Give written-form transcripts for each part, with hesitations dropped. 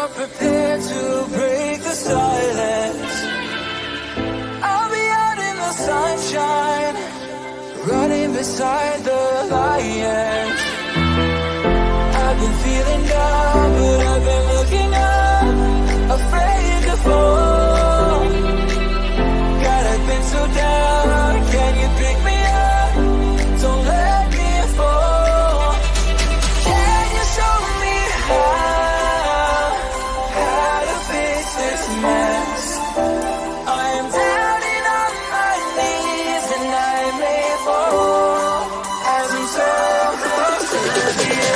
you're prepared to break the silence, I'll be out in the sunshine, running beside the lions. I've been feeling down, but I've been looking up, afraid to fall. God, I've been so down, can you pick me up? Don't let me fall. Can you show me how to fix this mess? I am down and on my knees, and I may fall as I'm so close to the end.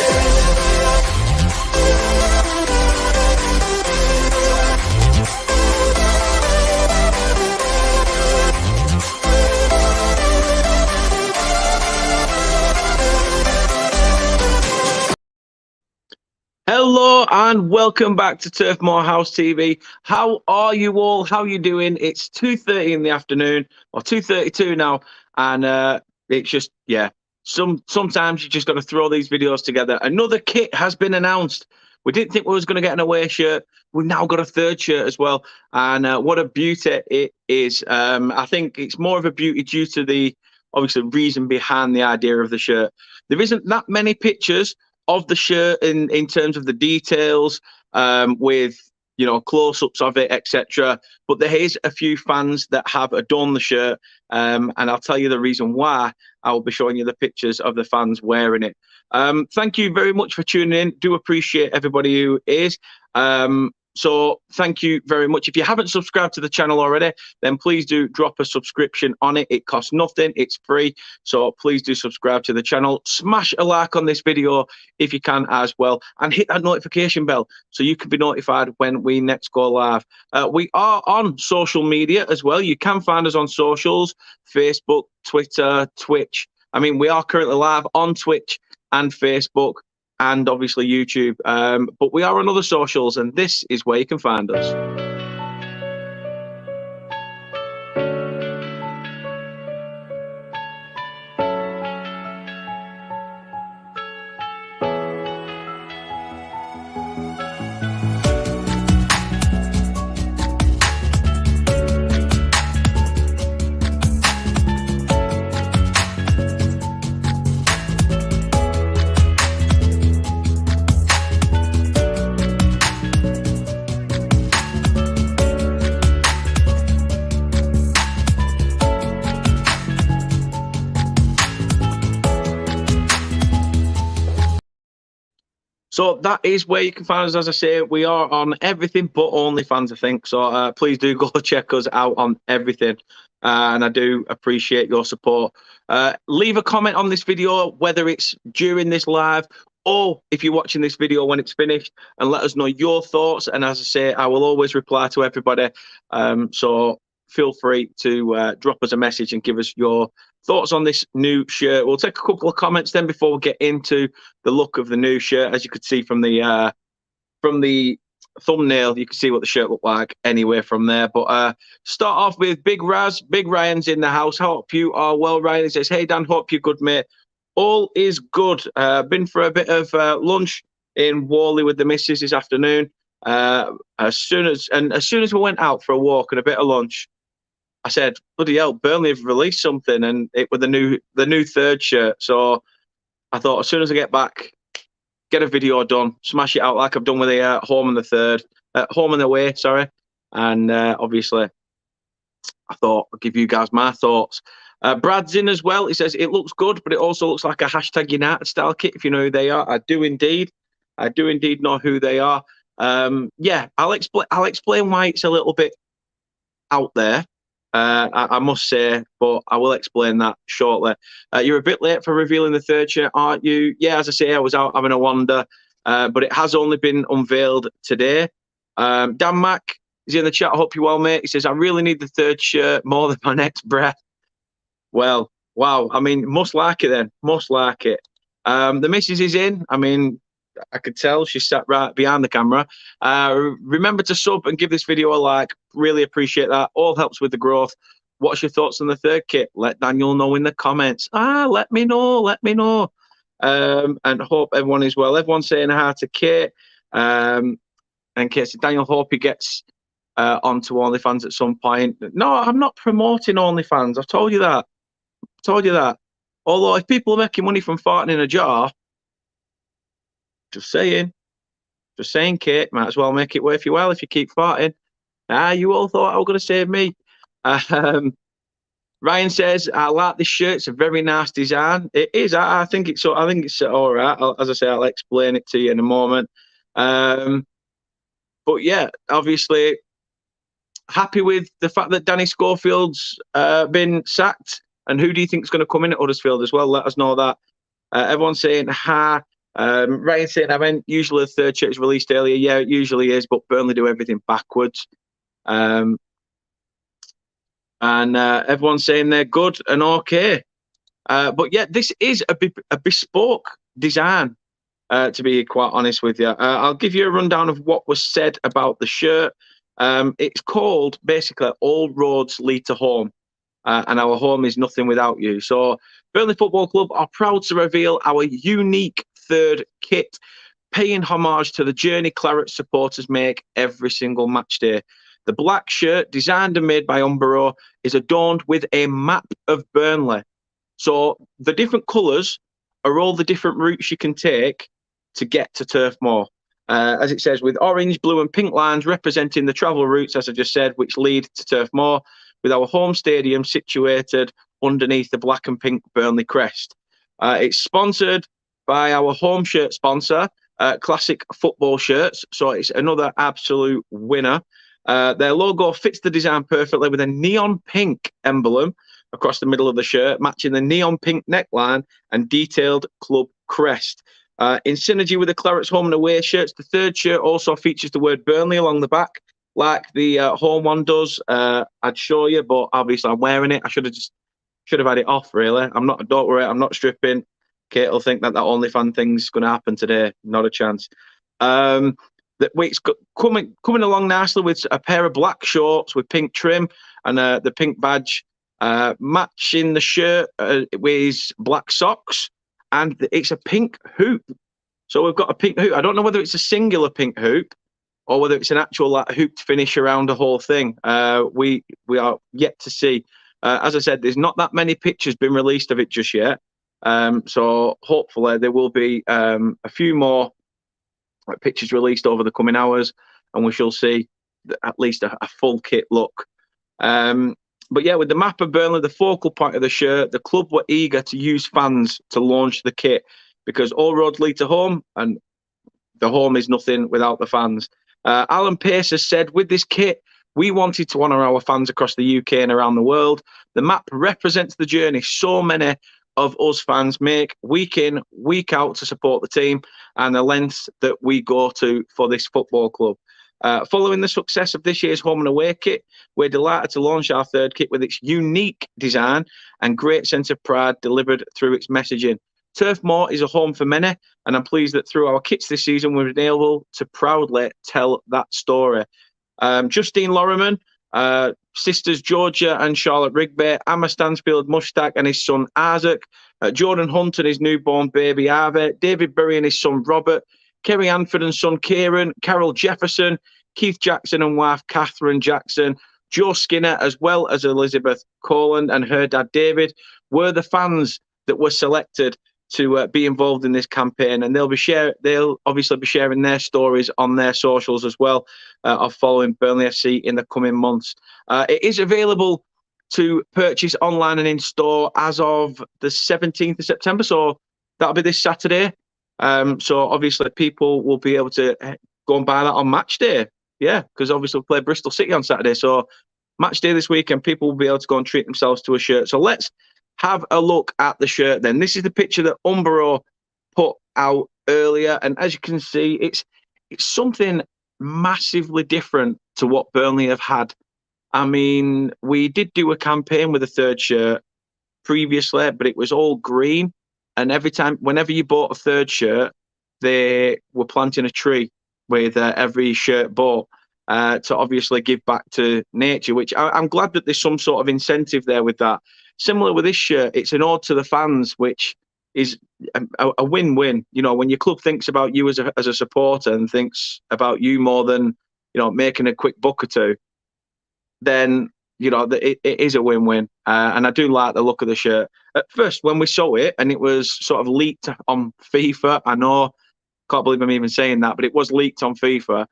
Hello and welcome back to Turf Moorhouse TV. How are you all? How are you doing? It's 2:30 in the afternoon, or 2:32 now, and it's just, yeah, sometimes you just got to throw these videos together. Another kit has been announced. We didn't think we was going to get an away shirt. We've now got a third shirt as well, and what a beauty it is. I think it's more of a beauty due to the, obviously, reason behind the idea of the shirt. There isn't that many pictures of the shirt in terms of the details, with, you know, close-ups of it, etc. But there is a few fans that have adorned the shirt, and I'll tell you the reason why. I will be showing you the pictures of the fans wearing it. Thank you very much for tuning in. Do appreciate everybody who is. So thank you very much. If you haven't subscribed to the channel already, then please do drop a subscription on it. It costs nothing. It's free. So please do subscribe to the channel. Smash a like on this video if you can as well. And hit that notification bell so you can be notified when we next go live. We are on social media as well. You can find us on socials, Facebook, Twitter, Twitch. I mean, we are currently live on Twitch and Facebook, and obviously YouTube, but we are on other socials, and this is where you can find us. So that is where you can find us. As I say, we are on everything but OnlyFans, I think. So please do go check us out on everything. And I do appreciate your support. Leave a comment on this video, whether it's during this live or if you're watching this video when it's finished, and let us know your thoughts. And as I say, I will always reply to everybody. So feel free to drop us a message and give us your thoughts on this new shirt. We'll take a couple of comments then before we get into the look of the new shirt. As you could see from the thumbnail, you can see what the shirt looked like anyway from there. But start off with Big Raz. Big Ryan's in the house. Hope you are well, Ryan. He says, "Hey Dan, hope you're good, mate. All is good. Been for a bit of lunch in Worley with the missus this afternoon. As soon as we went out for a walk and a bit of lunch, I said, bloody hell, Burnley have released something, and it was the new third shirt. So I thought, as soon as I get back, get a video done, smash it out like I've done with the home and the third, home and away, sorry. And obviously, I thought I'd give you guys my thoughts. Brad's in as well. He says it looks good, but it also looks like a hashtag United style kit. If you know who they are, I do indeed know who they are. Yeah, I'll explain why it's a little bit out there. I must say, but I will explain that shortly. You're a bit late for revealing the third shirt, aren't you? Yeah, as I say, I was out having a wander, but it has only been unveiled today. Dan Mack is in the chat. I hope you're well, mate. He says, I really need the third shirt more than my next breath. Well, wow. I mean, must like it then. Must like it. The missus is in. I mean, I could tell she sat right behind the camera. Remember to sub and give this video a like. Really appreciate that. All helps with the growth. What's your thoughts on the third kit? Let Daniel know in the comments. Let me know. Let me know. And hope everyone is well. Everyone's saying hi to Kate. in case Daniel hope he gets onto OnlyFans at some point. No, I'm not promoting OnlyFans. I've told you that. Although if people are making money from farting in a jar, just saying, Kate, might as well make it worth your while if you keep farting. You all thought I was going to save me. Ryan says, I like this shirt. It's a very nice design. It is. I think it's all right. As I say, I'll explain it to you in a moment. But yeah, obviously, happy with the fact that Danny Schofield's been sacked. And who do you think is going to come in at Huddersfield as well? Let us know that. Everyone's saying, Ryan saying, I meant usually the third shirt is released earlier. Yeah, it usually is, but Burnley do everything backwards. And everyone's saying they're good and okay. But yeah, this is a bespoke design, to be quite honest with you. I'll give you a rundown of what was said about the shirt. It's called, basically, All Roads Lead to Home, and our home is nothing without you. So Burnley Football Club are proud to reveal our unique third kit, paying homage to the journey Claret supporters make every single match day. The black shirt, designed and made by Umbro, is adorned with a map of Burnley. So the different colours are all the different routes you can take to get to Turf Moor. As it says, with orange, blue and pink lines representing the travel routes, as I just said, which lead to Turf Moor, with our home stadium situated underneath the black and pink Burnley crest. It's sponsored by our home shirt sponsor, Classic Football Shirts. So it's another absolute winner. Their logo fits the design perfectly with a neon pink emblem across the middle of the shirt, matching the neon pink neckline and detailed club crest. In synergy with the Claret's home and away shirts, the third shirt also features the word Burnley along the back, like the home one does. I'd show you, but obviously I'm wearing it. I should have had it off, really. Don't worry, I'm not stripping. Kate will think that OnlyFans thing's going to happen today. Not a chance. It's coming along nicely with a pair of black shorts with pink trim and the pink badge, matching the shirt with black socks, and it's a pink hoop. So we've got a pink hoop. I don't know whether it's a singular pink hoop or whether it's an actual hooped finish around the whole thing. We are yet to see. As I said, there's not that many pictures been released of it just yet. So hopefully there will be a few more pictures released over the coming hours, and we shall see at least a full kit look. But yeah, with the map of Burnley, the focal point of the shirt, the club were eager to use fans to launch the kit, because all roads lead to home, and the home is nothing without the fans. Alan Pace has said, with this kit, we wanted to honour our fans across the UK and around the world. The map represents the journey so many of us fans make week in, week out to support the team, and the lengths that we go to for this football club. Following the success of this year's home and away kit, we're delighted to launch our third kit with its unique design and great sense of pride delivered through its messaging. Turf Moor is a home for many, and I'm pleased that through our kits this season, we've been able to proudly tell that story. Justine Lorriman, sisters Georgia and Charlotte Rigby, Emma Stansfield Mushtaq and his son Isaac, Jordan Hunt and his newborn baby Harvey, David Berry and his son Robert, Kerry Anford and son Kieran, Carol Jefferson, Keith Jackson and wife Catherine Jackson, Joe Skinner, as well as Elizabeth Coland and her dad David, were the fans that were selected to be involved in this campaign, and they'll obviously be sharing their stories on their socials as well of following Burnley FC in the coming months. It is available to purchase online and in store as of the 17th of September, so that'll be this Saturday. So obviously people will be able to go and buy that on match day. Yeah, because obviously we'll play Bristol City on Saturday, so match day this weekend, people will be able to go and treat themselves to a shirt. So let's have a look at the shirt then. This is the picture that Umbro put out earlier, and as you can see, it's something massively different to what Burnley have had. I mean, we did do a campaign with a third shirt previously, but it was all green, and whenever you bought a third shirt, they were planting a tree with every shirt bought to obviously give back to nature, which I'm glad that there's some sort of incentive there with that. Similar with this shirt, it's an ode to the fans, which is a win-win. You know, when your club thinks about you as a supporter and thinks about you more than, you know, making a quick buck or two, then, you know, it is a win-win. And I do like the look of the shirt. At first, when we saw it and it was sort of leaked on FIFA, I know, can't believe I'm even saying that, but it was leaked on FIFA.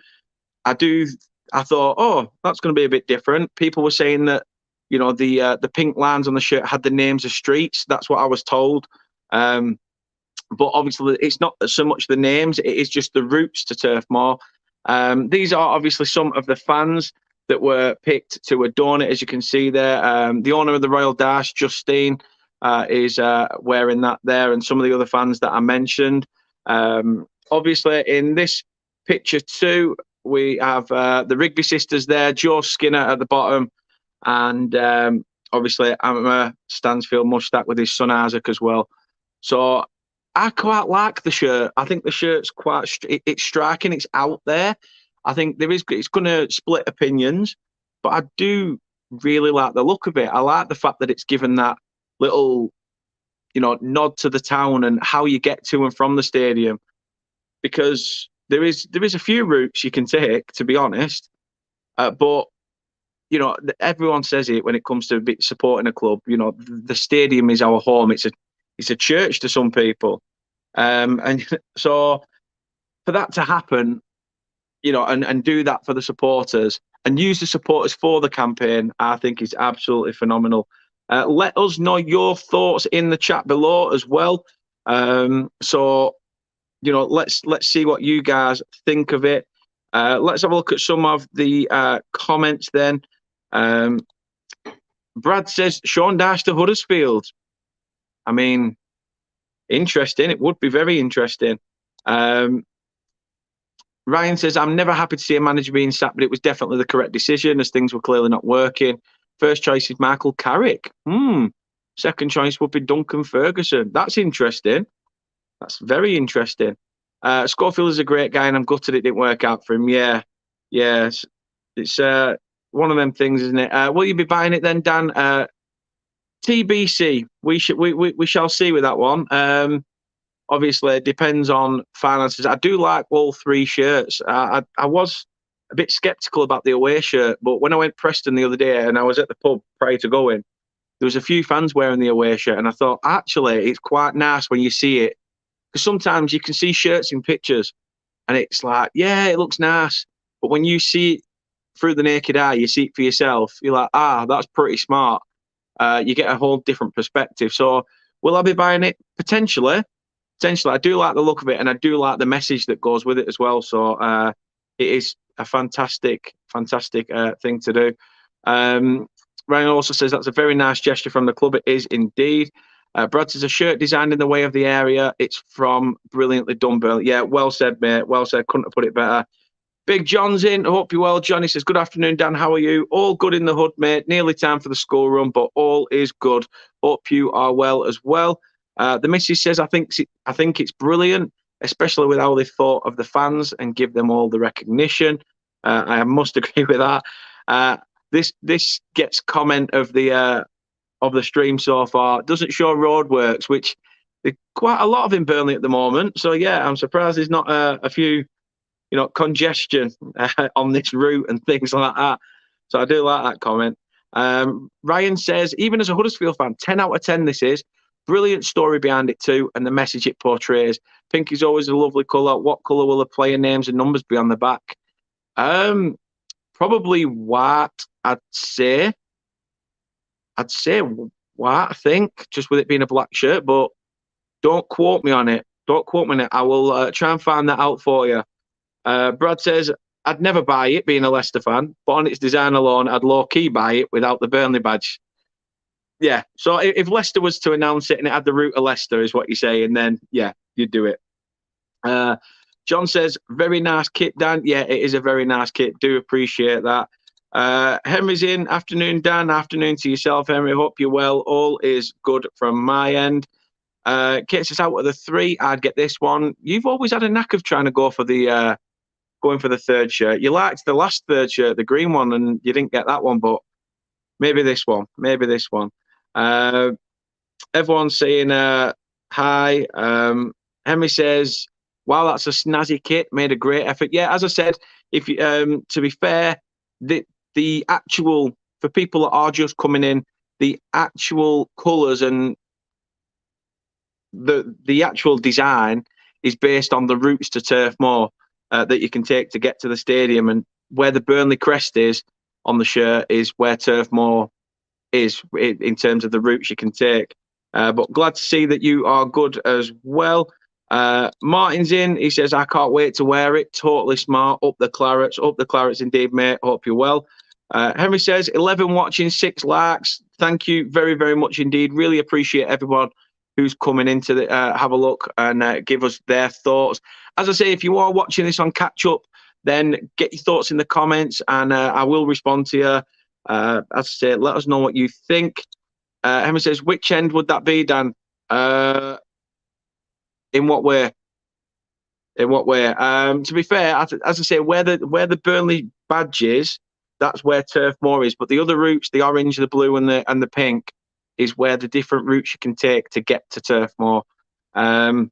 I thought, oh, that's going to be a bit different. People were saying that, you know, the pink lines on the shirt had the names of streets. That's what I was told. But obviously, it's not so much the names; it is just the routes to Turf Moor. These are obviously some of the fans that were picked to adorn it, as you can see there. The owner of the Royal Dash, Justine, is wearing that there, and some of the other fans that I mentioned. Obviously, in this picture too, we have the Rigby sisters there, Joe Skinner at the bottom, and obviously Amma Stansfield Mushtaq with his son Isaac as well. So I quite like the shirt. I think the shirt's it's striking, it's out there. I think it's going to split opinions, but I do really like the look of it. I like the fact that it's given that little, you know, nod to the town and how you get to and from the stadium, because there is a few routes you can take, to be honest. But you know, everyone says it when it comes to supporting a club. You know, the stadium is our home. It's a church to some people, and so for that to happen, you know, and do that for the supporters and use the supporters for the campaign, I think is absolutely phenomenal. Let us know your thoughts in the chat below as well. So, you know, let's see what you guys think of it. Let's have a look at some of the comments then. Brad says Sean Dyche to Huddersfield. I mean, interesting. It would be very interesting. Ryan says, I'm never happy to see a manager being sacked, but it was definitely the correct decision as things were clearly not working. First choice is Michael Carrick. Second choice would be Duncan Ferguson. That's interesting. That's very interesting. Schofield is a great guy, and I'm gutted it didn't work out for him. Yeah. It's one of them things, isn't it? Will you be buying it then, Dan? TBC. We shall see with that one. Obviously, it depends on finances. I do like all three shirts. I was a bit sceptical about the away shirt, but when I went Preston the other day and I was at the pub prior to going, there was a few fans wearing the away shirt, and I thought, actually, it's quite nice when you see it. Because sometimes you can see shirts in pictures, and it's like, yeah, it looks nice. But when you see it through the naked eye, you see it for yourself, you're like, that's pretty smart. You get a whole different perspective. So will I be buying it? Potentially. I do like the look of it, and I do like the message that goes with it as well. So it is a fantastic thing to do. Ryan also says that's a very nice gesture from the club. It is indeed. Brad says a shirt designed in the way of the area. It's from Brilliantly Done, Bill. Yeah, well said, mate. Well said. Couldn't have put it better. Big John's in. I hope you're well, John. He says, good afternoon, Dan. How are you? All good in the hood, mate. Nearly time for the school run, but all is good. Hope you are well as well. The missus says, I think it's brilliant, especially with how they thought of the fans and give them all the recognition. I must agree with that. This gets comment of the stream so far. Doesn't show roadworks, which there's quite a lot of in Burnley at the moment. So yeah, I'm surprised there's not a few, you know, congestion on this route and things like that. So I do like that comment. Ryan says, even as a Huddersfield fan, 10 out of 10 this is. Brilliant story behind it too, and the message it portrays. Pink is always a lovely colour. What colour will the player names and numbers be on the back? Probably white, I'd say. White, I think, just with it being a black shirt, but don't quote me on it. I will try and find that out for you. Brad says, I'd never buy it, being a Leicester fan, but on its design alone, I'd low-key buy it without the Burnley badge. Yeah, so if Leicester was to announce it and it had the route of Leicester, is what you say, and then, yeah, you'd do it. John says, very nice kit, Dan. Yeah, it is a very nice kit. Do appreciate that. Henry's in. Afternoon, Dan. Afternoon to yourself, Henry. Hope you're well. All is good from my end. Kit says, out of the three, I'd get this one. You've always had a knack of trying to go for the third shirt. You liked the last third shirt, the green one, and you didn't get that one, but maybe this one. Everyone's saying Hi. Henry says, "Wow, that's a snazzy kit. Made a great effort." Yeah, as I said, if you, to be fair, the actual, for people that are just coming in, the actual colours and the actual design is based on the routes to Turf Moor that you can take to get to the stadium, and where the Burnley crest is on the shirt is where Turf Moor is in terms of the routes you can take. But glad to see that you are good as well. Martin's in. He says, "I can't wait to wear it. Totally smart. Up the clarets indeed, mate. Hope you're well." Henry says, 11 watching, 6 likes. Thank you very, very much indeed. Really appreciate everyone who's coming in to have a look and give us their thoughts. As I say, if you are watching this on catch up, then get your thoughts in the comments and I will respond to you. As I say, let us know what you think. Henry says, "Which end would that be, Dan? In what way? In what way?" To be fair, as I say, where the Burnley badge is, that's where Turf Moor is. But the other routes, the orange, the blue, and the pink, is where the different routes you can take to get to Turf Moor. Right.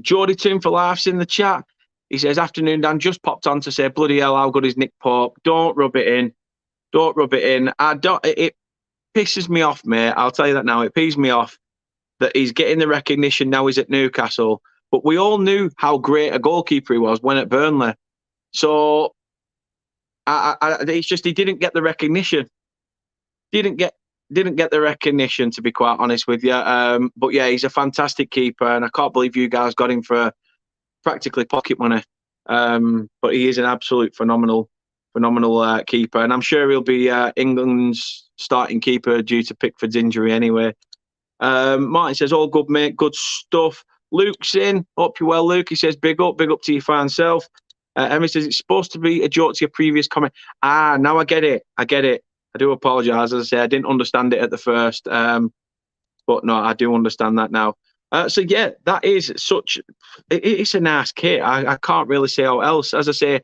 Geordie Toon for Laughs in the chat. He says, "Afternoon, Dan. Just popped on to say, bloody hell, how good is Nick Pope? Don't rub it in. Don't rub it in. It pisses me off, mate. I'll tell you that now. It pisses me off that he's getting the recognition now he's at Newcastle. But we all knew how great a goalkeeper he was when at Burnley. So it's just he didn't get the recognition. Didn't get the recognition, to be quite honest with you. But yeah, he's a fantastic keeper, and I can't believe you guys got him for practically pocket money. But he is an absolute phenomenal keeper, and I'm sure he'll be England's starting keeper due to Pickford's injury anyway. Martin says, "All good, mate. Good stuff." Luke's in. Hope you're well, Luke. He says, big up to your fine self." Emmy says, "It's supposed to be a joke to your previous comment." Now I get it. I do apologise. As I say, I didn't understand it at the first. But no, I do understand that now. So yeah, that is it's a nice kit. I can't really say how else. As I say,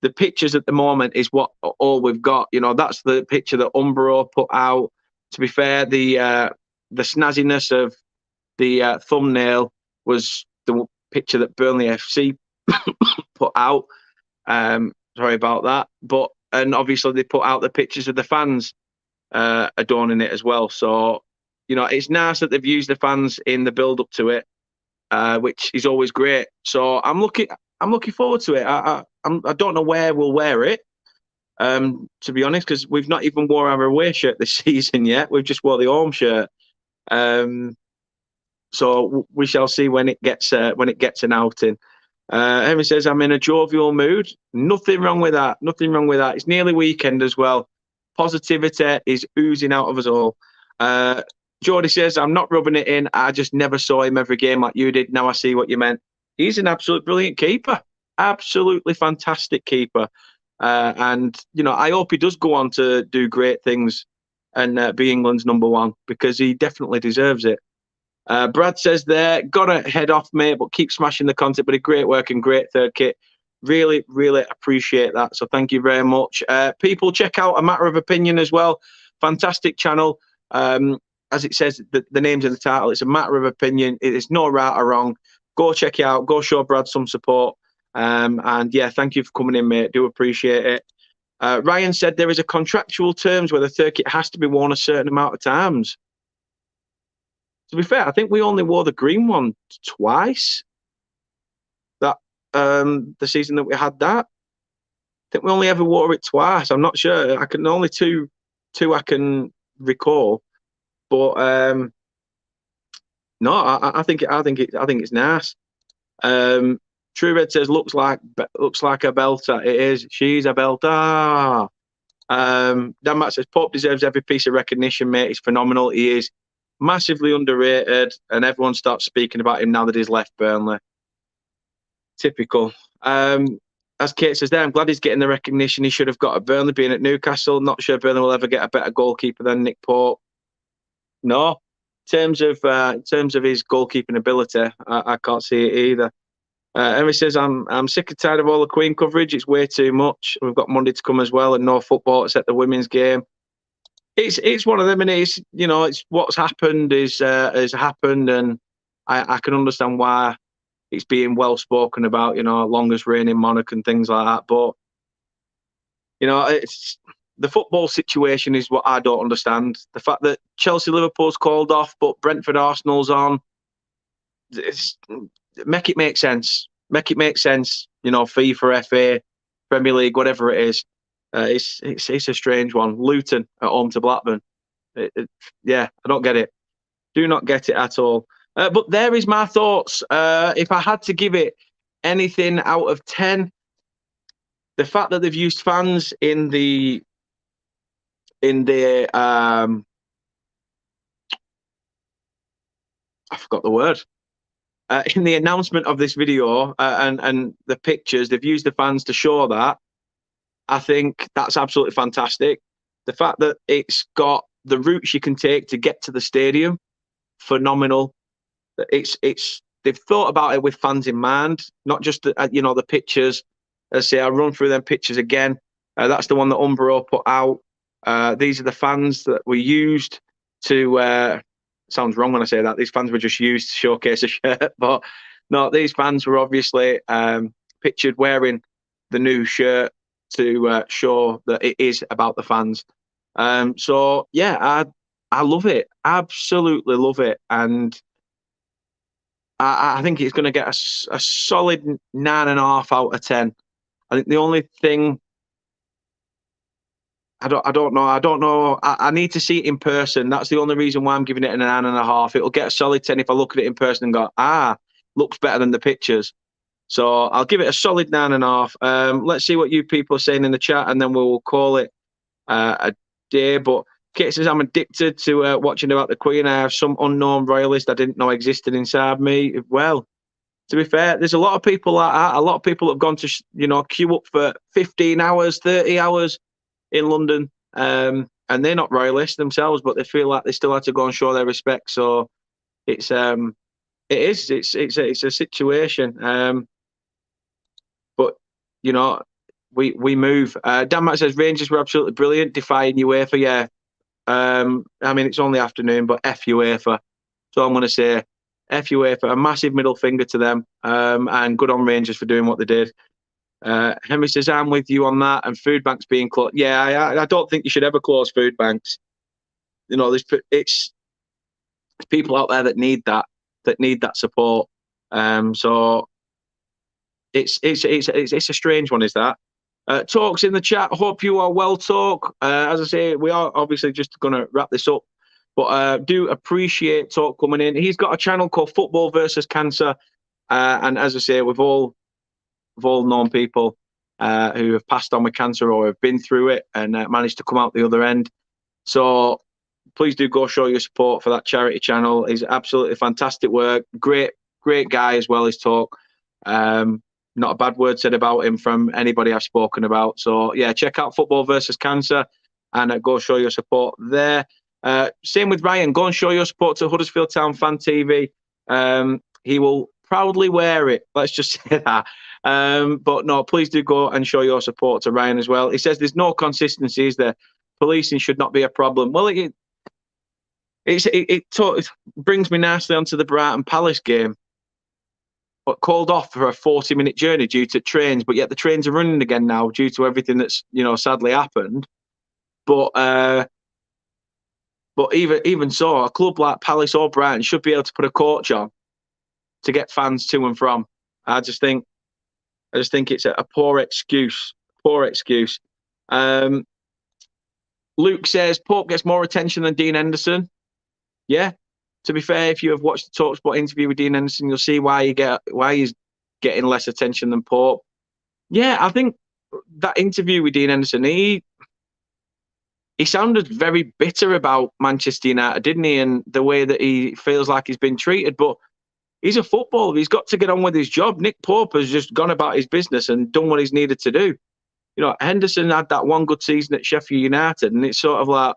the pictures at the moment is what all we've got. You know, that's the picture that Umbro put out. To be fair, the snazziness of the thumbnail was the picture that Burnley FC put out. Sorry about that. And obviously they put out the pictures of the fans adorning it as well. So, you know, it's nice that they've used the fans in the build up to it, which is always great. So I'm looking forward to it. I don't know where we'll wear it, to be honest, because we've not even wore our away shirt this season yet. We've just wore the home shirt. So we shall see when it gets an outing. Henry says, "I'm in a jovial mood." Nothing wrong with that. Nothing wrong with that. It's nearly weekend as well. Positivity is oozing out of us all. Geordie says, "I'm not rubbing it in. I just never saw him every game like you did. Now I see what you meant." He's an absolute brilliant keeper. Absolutely fantastic keeper. And, you know, I hope he does go on to do great things and be England's number one, because he definitely deserves it. Brad says there, "Gotta head off, mate, but keep smashing the content. But a great work and great third kit. Really, really appreciate that. So thank you very much." People, check out A Matter of Opinion as well. Fantastic channel. As it says, the name's in the title. It's A Matter of Opinion. It is no right or wrong. Go check it out. Go show Brad some support. And yeah, thank you for coming in, mate. Do appreciate it. Ryan said there is a contractual terms where the third kit has to be worn a certain amount of times. To be fair, I think we only wore the green one twice. That the season that we had that, I think we only ever wore it twice. I'm not sure. I can only two I can recall. But no, I think it's nice. True Red says, looks like a belter. It is. She's a belter. Dan Matt says, "Pope deserves every piece of recognition, mate. He's phenomenal. He is massively underrated, and everyone starts speaking about him now that he's left Burnley." Typical. As Kate says there, "I'm glad he's getting the recognition he should have got at Burnley, being at Newcastle. Not sure Burnley will ever get a better goalkeeper than Nick Pope." No. In terms of his goalkeeping ability, I can't see it either. Henry says, I'm sick and tired of all the Queen coverage. It's way too much. We've got Monday to come as well, and no football except the women's game. it's one of them, and it's it's what's happened is has happened, and I can understand why it's being well spoken about. Longest reigning monarch and things like that, but it's the football situation is what I don't understand. The fact that Chelsea Liverpool's called off, but Brentford Arsenal's on. It's, make it make sense. Make it make sense. FIFA, FA, Premier League, whatever it is. It's a strange one. Luton at home to Blackburn. Yeah, I don't get it. Do not get it at all. But there is my thoughts. If I had to give it anything out of 10, the fact that they've used fans in the I forgot the word. In the announcement of this video and the pictures, they've used the fans to show that. I think that's absolutely fantastic. The fact that it's got the routes you can take to get to the stadium, phenomenal. They've thought about it with fans in mind, not just the pictures. As I say, I'll run through them pictures again. That's the one that Umbro put out. These are the fans that were used to. Sounds wrong when I say that. These fans were just used to showcase a shirt, but no, these fans were obviously pictured wearing the new shirt to show that it is about the fans. So yeah, I love it, absolutely love it, and I think it's going to get a solid 9.5 out of 10. I think the only thing I don't know. I need to see it in person. That's the only reason why I'm giving it a 9.5. It'll get a solid 10 if I look at it in person and go, looks better than the pictures. So I'll give it a solid 9.5. Let's see what you people are saying in the chat, and then we'll call it a day. But Kit says, I'm addicted to watching about the Queen. I have some unknown royalist I didn't know existed inside me. Well, to be fair, there's a lot of people like that. A lot of people have gone to queue up for 15 hours, 30 hours in London, and they're not royalists themselves, but they feel like they still had to go and show their respect. So it's a situation. But we move. Dan Matt says Rangers were absolutely brilliant, defying UEFA. Yeah, I mean it's only afternoon, but F UEFA. So I'm going to say F UEFA, a massive middle finger to them, and good on Rangers for doing what they did. Henry says, I'm with you on that, and food banks being closed. Yeah, I don't think you should ever close food banks. It's people out there that need that support. So it's a strange one, is that? Talks in the chat. Hope you are well, Talk. As I say, we are obviously just going to wrap this up, but do appreciate Talk coming in. He's got a channel called Football versus Cancer, and as I say, we've all known people who have passed on with cancer or have been through it and managed to come out the other end. So please do go show your support for that charity channel. He's absolutely fantastic work. Great guy as well as Talk. Not a bad word said about him from anybody I've spoken about. So yeah, check out Football versus Cancer and go show your support there. Same with Ryan. Go and show your support to Huddersfield Town Fan TV. He will proudly wear it. Let's just say that. But no, please do go and show your support to Ryan as well. He says there's no consistency, is there? Policing should not be a problem. Well, it brings me nicely onto the Brighton Palace game. But called off for a 40-minute journey due to trains, but yet the trains are running again now due to everything that's sadly happened. But even so, a club like Palace or Brighton should be able to put a coach on to get fans to and from. I just think it's a poor excuse. Poor excuse. Luke says Pope gets more attention than Dean Henderson. Yeah. To be fair, if you have watched the TalkSport interview with Dean Henderson, you'll see why he's getting less attention than Pope. Yeah, I think that interview with Dean Henderson, he sounded very bitter about Manchester United, didn't he? And the way that he feels like he's been treated. But he's a footballer. He's got to get on with his job. Nick Pope has just gone about his business and done what he's needed to do. Henderson had that one good season at Sheffield United, and it's sort of like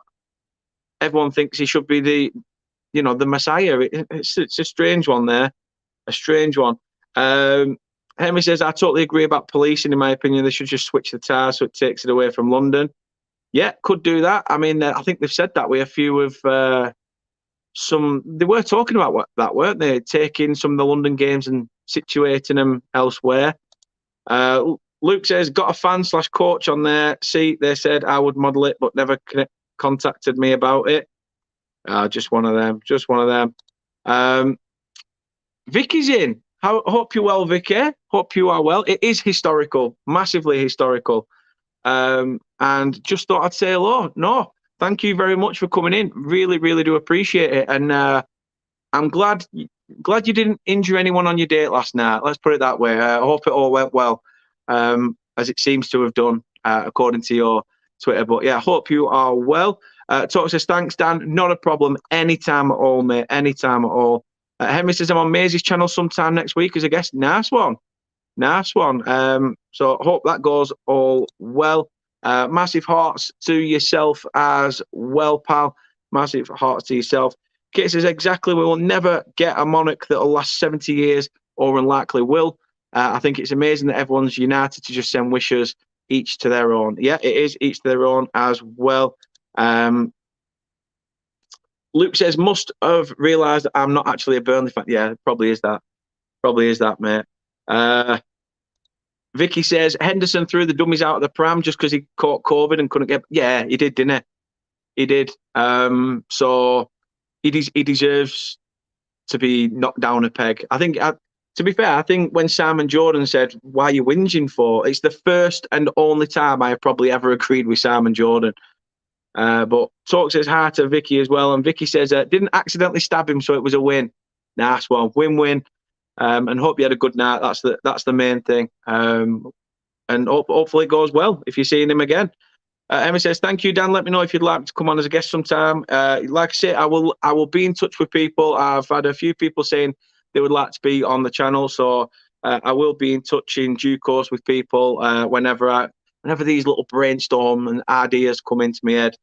everyone thinks he should be the Messiah. It's a strange one there. A strange one. Henry says, I totally agree about policing. In my opinion, they should just switch the tires so it takes it away from London. Yeah, could do that. I mean, I think they've said that with a few of some. They were talking about that, weren't they? Taking some of the London games and situating them elsewhere. Luke says, got a fan/coach on there. See, they said I would model it, but never contacted me about it. Just one of them. Just one of them. Vicky's in. Hope you're well, Vicky. Hope you are well. It is historical, massively historical. And just thought I'd say hello. No, thank you very much for coming in. Really, really do appreciate it. And I'm glad you didn't injure anyone on your date last night. Let's put it that way. I hope it all went well, as it seems to have done, according to your Twitter. But yeah, hope you are well. Talk says, thanks, Dan. Not a problem. Anytime at all, mate. Anytime at all. Henry says, I'm on Maisie's channel sometime next week as a guest. Nice one. Nice one. So hope that goes all well. Massive hearts to yourself as well, pal. Massive hearts to yourself. Kit says, exactly. We will never get a monarch that will last 70 years or unlikely will. I think it's amazing that everyone's united to just send wishes, each to their own. Yeah, it is each to their own as well. Luke says, must have realised that I'm not actually a Burnley fan. Yeah, probably is that. Probably is that, mate. Vicky says, Henderson threw the dummies out of the pram just because he caught COVID and couldn't get... Yeah, he did, didn't he? He did. So he deserves to be knocked down a peg. I think, to be fair, I think when Simon Jordan said, why are you whinging for? It's the first and only time I have probably ever agreed with Simon Jordan. But Talk says hi to Vicky as well. And Vicky says, didn't accidentally stab him, so it was a win. Nice one. Win-win. And hope you had a good night. That's the main thing. And hopefully it goes well if you're seeing him again. Emma says, thank you, Dan. Let me know if you'd like to come on as a guest sometime. Like I say, I will be in touch with people. I've had a few people saying they would like to be on the channel. So I will be in touch in due course with people whenever these little brainstorm and ideas come into my head.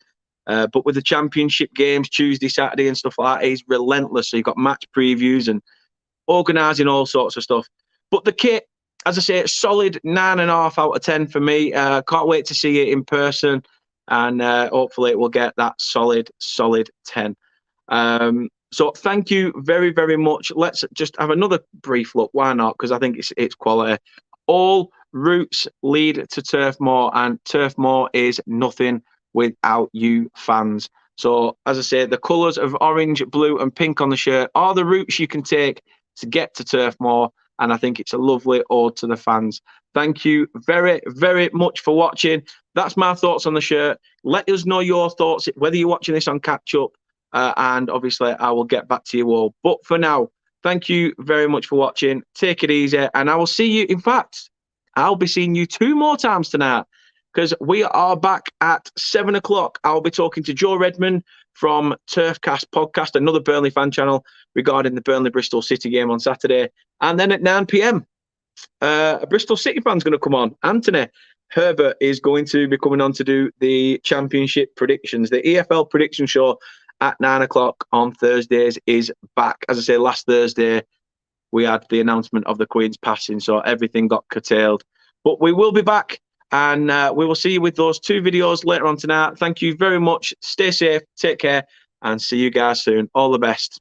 But with the championship games, Tuesday, Saturday and stuff like that, he's relentless. So you've got match previews and organising all sorts of stuff. But the kit, as I say, it's solid 9.5 out of 10 for me. Can't wait to see it in person. And hopefully it will get that solid 10. So thank you very, very much. Let's just have another brief look. Why not? Because I think it's quality. All routes lead to Turf Moor, and Turf Moor is nothing without you fans. So, as I say, the colours of orange, blue and pink on the shirt are the routes you can take to get to Turf Moor, and I think it's a lovely ode to the fans. Thank you very, very much for watching. That's my thoughts on the shirt. Let us know your thoughts, whether you're watching this on Catch Up, and obviously I will get back to you all. But for now, thank you very much for watching. Take it easy, and I will see you. In fact, I'll be seeing you 2 more times tonight, because we are back at 7 o'clock. I'll be talking to Joe Redmond from Turfcast Podcast, another Burnley fan channel, regarding the Burnley-Bristol City game on Saturday. And then at 9 p.m, a Bristol City fan's going to come on. Anthony Herbert is going to be coming on to do the championship predictions. The EFL prediction show at 9 o'clock on Thursdays is back. As I say, last Thursday, we had the announcement of the Queen's passing, so everything got curtailed. But we will be back. And we will see you with those 2 videos later on tonight. Thank you very much. Stay safe, take care, and see you guys soon. All the best.